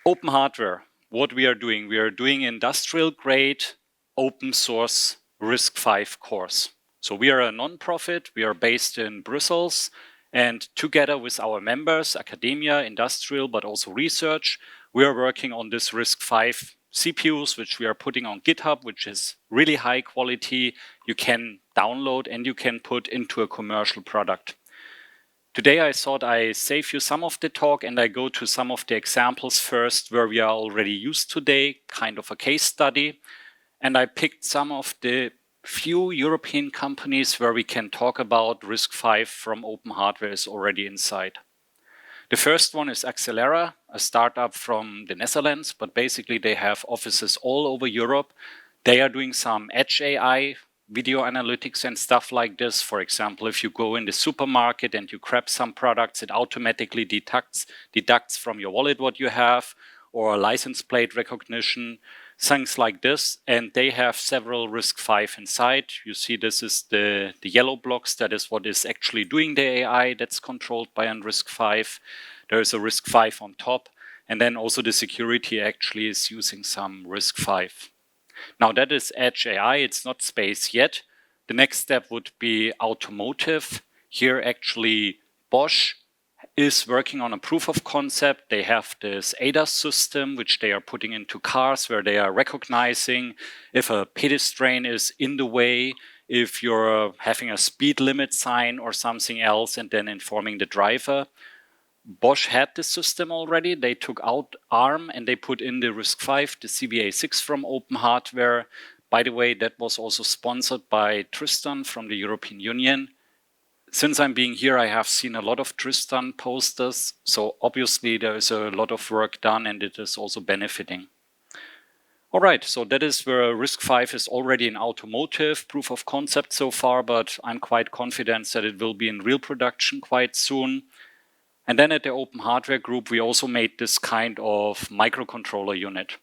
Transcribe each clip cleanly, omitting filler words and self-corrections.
Open hardware, what we are doing industrial grade open source RISC-V cores. So we are a non-profit, we are based in Brussels, and together with our members, academia, industrial, but also research, we are working on this RISC-V CPUs, which we are putting on GitHub, which is really high quality. You can download and you can put into a commercial product. Today I thought I save you some of the talk and I go to some of the examples first where we are already used today, kind of a case study. And I picked some of the few European companies where we can talk about RISC-V from open hardware is already inside. The first one is Accelera, a startup from the Netherlands, but basically they have offices all over Europe. They are doing some edge AI, video analytics and stuff like this. For example, if you go in the supermarket and you grab some products, it automatically deducts from your wallet what you have, or license plate recognition, things like this. And they have several RISC-V inside. You see this is the yellow blocks. That is what is actually doing the AI that's controlled by a RISC-V. There is a RISC-V on top. And then also the security actually is using some RISC-V. Now that is edge AI, it's not space yet. The next step would be automotive. Here actually Bosch is working on a proof of concept. They have this ADAS system, which they are putting into cars where they are recognizing if a pedestrian is in the way, if you're having a speed limit sign or something else, and then informing the driver. Bosch had this system already. They took out ARM and they put in the RISC-V, the CBA6 from Open Hardware. By the way, that was also sponsored by Tristan from the European Union. Since I'm being here, I have seen a lot of Tristan posters. So obviously there is a lot of work done and it is also benefiting. All right, so that is where RISC-V is already in automotive, proof of concept so far, but I'm quite confident that it will be in real production quite soon. And then at the Open Hardware Group, we also made this kind of microcontroller unit.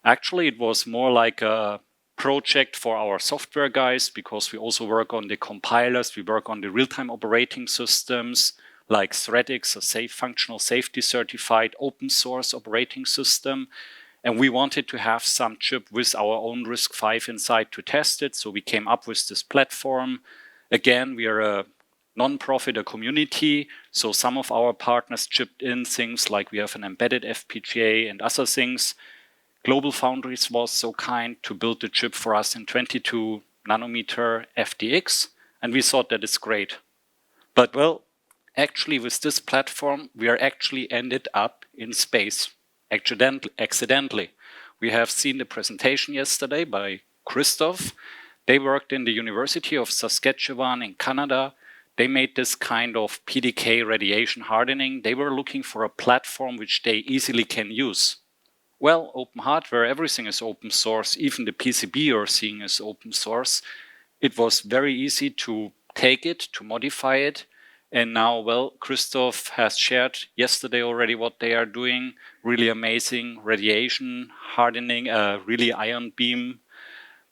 Actually, it was more like a project for our software guys because we also work on the compilers, we work on the real-time operating systems like ThreadX, a safe functional safety certified open source operating system. And we wanted to have some chip with our own RISC-V inside to test it. So we came up with this platform. Again, we are a non-profit, a community. So some of our partners chipped in things like we have an embedded FPGA and other things. Global Foundries was so kind to build the chip for us in 22 nanometer FDX. And we thought that is great. But well, actually with this platform, we are actually ended up in space, accidentally. We have seen the presentation yesterday by Christoph. They worked in the University of Saskatchewan in Canada. They made this kind of PDK radiation hardening. They were looking for a platform which they easily can use. Well, open hardware, everything is open source. Even the PCB you're seeing is open source. It was very easy to take it, to modify it. And now, well, Christoph has shared yesterday already what they are doing. Really amazing radiation hardening, really ion beam,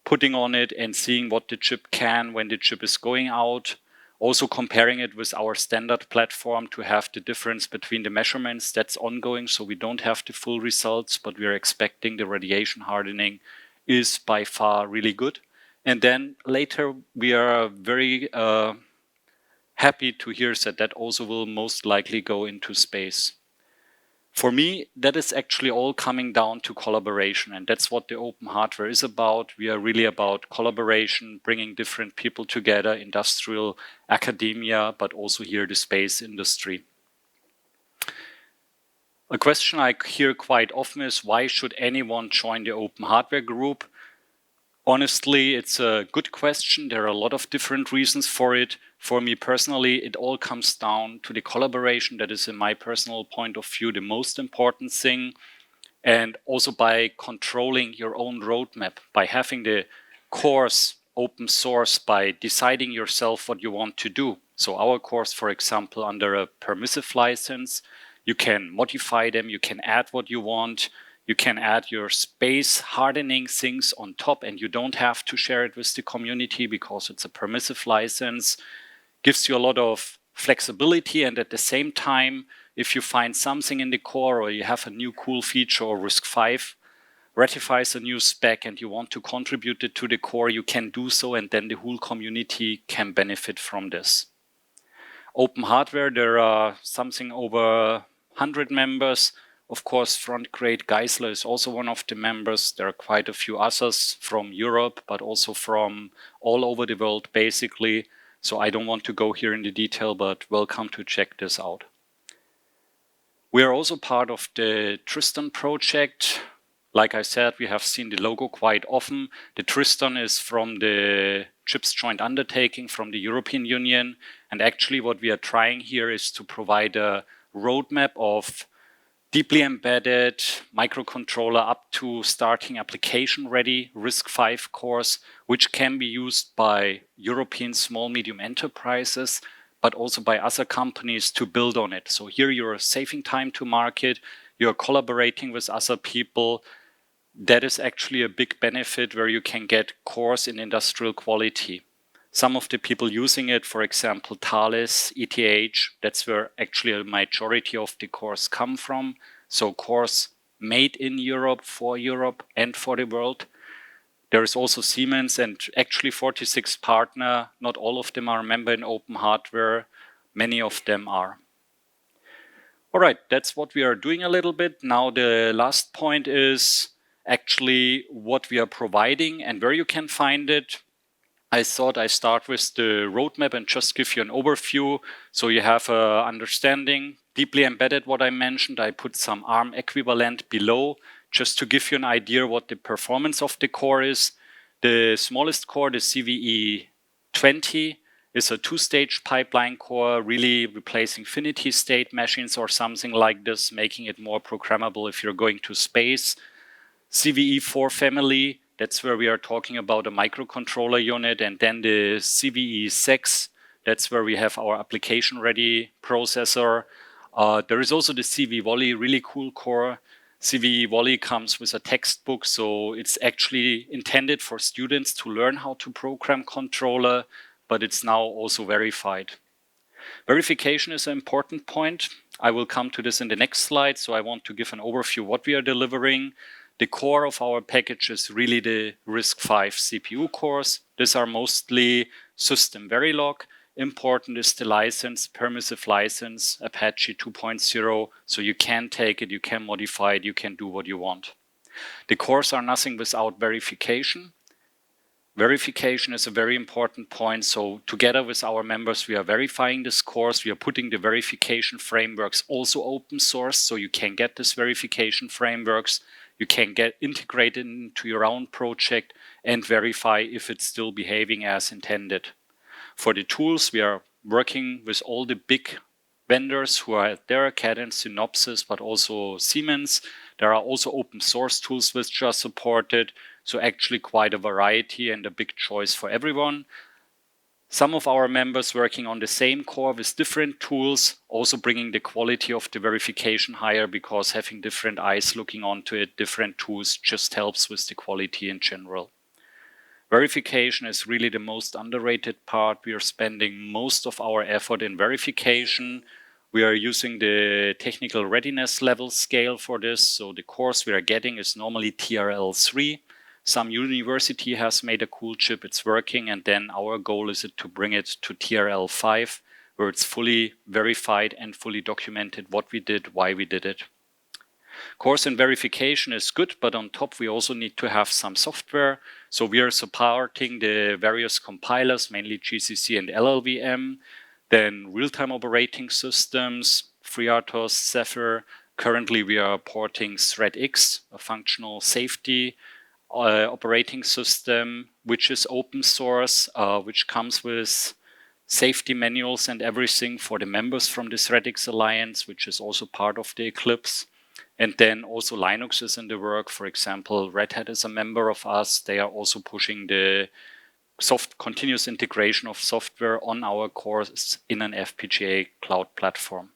putting on it and seeing what the chip can when the chip is going out. Also comparing it with our standard platform to have the difference between the measurements. That's ongoing, so we don't have the full results, but we are expecting the radiation hardening is by far really good. And then later we are very happy to hear that also will most likely go into space. For me, that is actually all coming down to collaboration, and that's what the open hardware is about. We are really about collaboration, bringing different people together, industrial, academia, but also here the space industry. A question I hear quite often is, why should anyone join the Open Hardware Group? Honestly, it's a good question. There are a lot of different reasons for it. For me personally, it all comes down to the collaboration. That is, in my personal point of view, the most important thing. And also by controlling your own roadmap, by having the course open source, by deciding yourself what you want to do. So our course, for example, under a permissive license, you can modify them, you can add what you want. You can add your space hardening things on top, and you don't have to share it with the community because it's a permissive license. Gives you a lot of flexibility, and at the same time, if you find something in the core or you have a new cool feature or RISC-V ratifies a new spec and you want to contribute it to the core, you can do so, and then the whole community can benefit from this. Open hardware, there are something over 100 members. Of course, Frontgrade Geisler is also one of the members. There are quite a few others from Europe, but also from all over the world, basically. So I don't want to go here in the detail, but welcome to check this out. We are also part of the Tristan project. Like I said, we have seen the logo quite often. The Tristan is from the CHIPS Joint Undertaking from the European Union. And actually what we are trying here is to provide a roadmap of deeply embedded microcontroller up to starting application-ready RISC-V cores, which can be used by European small-medium enterprises, but also by other companies to build on it. So here you're saving time to market, you're collaborating with other people. That is actually a big benefit where you can get cores in industrial quality. Some of the people using it, for example, Thales, ETH, that's where actually a majority of the cores come from. So cores made in Europe and for the world. There is also Siemens and actually 46 partner. Not all of them are a member in Open Hardware. Many of them are. All right, that's what we are doing a little bit. Now the last point is actually what we are providing and where you can find it. I thought I start with the roadmap and just give you an overview so you have an understanding. Deeply embedded what I mentioned. I put some ARM equivalent below just to give you an idea what the performance of the core is. The smallest core, the CVE 20, is a two-stage pipeline core, really replacing finity state machines or something like this, making it more programmable if you're going to space. CVE 4 family, that's where we are talking about a microcontroller unit, and then the CVE 6, that's where we have our application-ready processor. There is also the CVE Volley, really cool core. CVE Volley comes with a textbook, so it's actually intended for students to learn how to program controller, but it's now also verified. Verification is an important point. I will come to this in the next slide, so I want to give an overview what we are delivering. The core of our package is really the RISC-V CPU cores. These are mostly system Verilog. Important is the license, permissive license, Apache 2.0. So you can take it, you can modify it, you can do what you want. The cores are nothing without verification. Verification is a very important point. So together with our members, we are verifying this course. We are putting the verification frameworks also open source. So you can get this verification frameworks. You can get integrated into your own project and verify if it's still behaving as intended. For the tools, we are working with all the big vendors who are there, Cadence, Synopsys, but also Siemens. There are also open source tools which are supported. So actually quite a variety and a big choice for everyone. Some of our members working on the same core with different tools, also bringing the quality of the verification higher, because having different eyes looking onto it, different tools, just helps with the quality in general. Verification is really the most underrated part. We are spending most of our effort in verification. We are using the technical readiness level scale for this. So the course we are getting is normally TRL 3. Some university has made a cool chip, it's working, and then our goal is to bring it to TRL 5, where it's fully verified and fully documented what we did, why we did it. Course and verification is good, but on top we also need to have some software. So we are supporting the various compilers, mainly GCC and LLVM, then real-time operating systems, FreeRTOS, Zephyr. Currently we are porting ThreadX, a functional safety operating system, which is open source, which comes with safety manuals and everything for the members from the ThreadX Alliance, which is also part of the Eclipse. And then also Linux is in the work. For example, Red Hat is a member of us. They are also pushing the continuous integration of software on our cores in an FPGA cloud platform.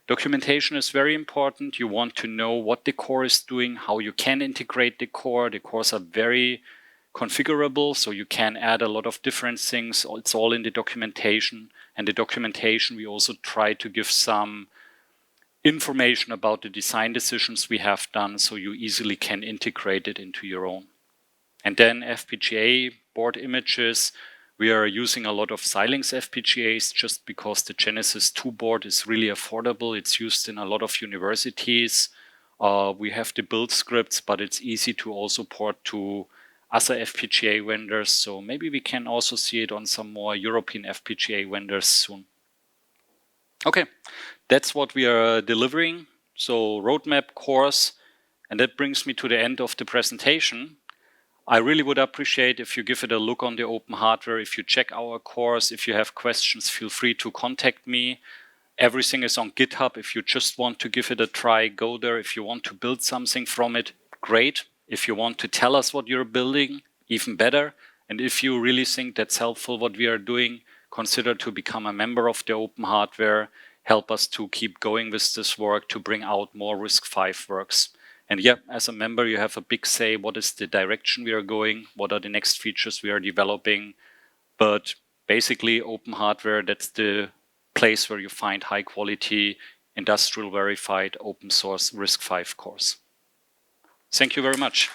Documentation is very important. You want to know what the core is doing, how you can integrate the core. The cores are very configurable, so you can add a lot of different things. It's all in the documentation. And the documentation, we also try to give some information about the design decisions we have done so you easily can integrate it into your own. And then FPGA board images, we are using a lot of Xilinx FPGAs just because the Genesis 2 board is really affordable. It's used in a lot of universities. We have the build scripts, but it's easy to also port to other FPGA vendors. So maybe we can also see it on some more European FPGA vendors soon. Okay, that's what we are delivering. So roadmap, course, and that brings me to the end of the presentation. I really would appreciate if you give it a look on the Open Hardware, if you check our course, if you have questions, feel free to contact me. Everything is on GitHub. If you just want to give it a try, go there. If you want to build something from it, great. If you want to tell us what you're building, even better. And if you really think that's helpful what we are doing, consider to become a member of the Open Hardware. Help us to keep going with this work to bring out more RISC-V works. And yeah, as a member, you have a big say. What is the direction we are going? What are the next features we are developing? But basically, Open Hardware, that's the place where you find high quality, industrial verified, open source RISC-V course. Thank you very much.